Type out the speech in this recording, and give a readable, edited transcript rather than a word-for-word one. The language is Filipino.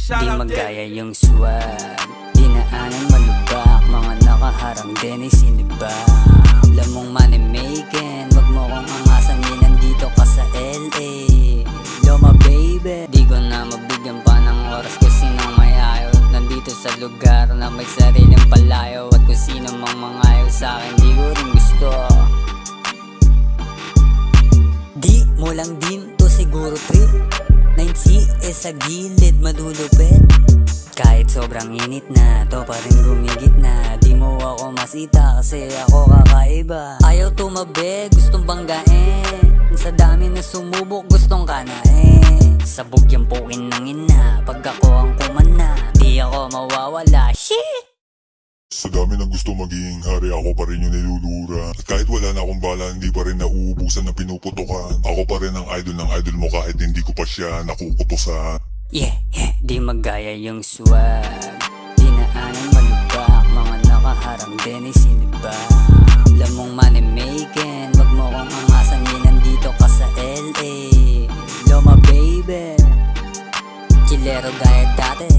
Di shoutout magaya yung swag, dinaanan malubak, mga nakaharang din ay sinibak. Alam mong money making, wag mo kong angasan, nandito ka sa LA. Loma baby, di ko na mabigyan pa ng oras kung sinong may ayaw. Nandito sa lugar na may sariling palayo, at kung sino mang mangayaw sa'kin di ko rin gusto. Di mo lang din to siguro trip, 9CS sa gilid malulupit. Kahit sobrang init na, to pa rin gumigit na. Di mo ako masita kasi ako kakaiba. Ayaw tumabi, gustong banggain. Sa dami na sumubok, gustong kanain. Sabog yung pukin ng ina, pag ako ang kumana, di ako mawawala, shit! Sa dami ng gusto maging hari, ako pa rin yung nilulura. At kahit wala na akong bala, hindi pa rin nauubusan ng pinuputukan. Ako pa rin ang idol ng idol mo kahit hindi ko pa siya nakukutusan. Yeah, di magaya yung swag, dinaanan malubak, mga nakaharang din ay sinibak. Alam mong money making, wag mo kong angasan, nandito ka sa LA. Loma baby, chilero gaya dati.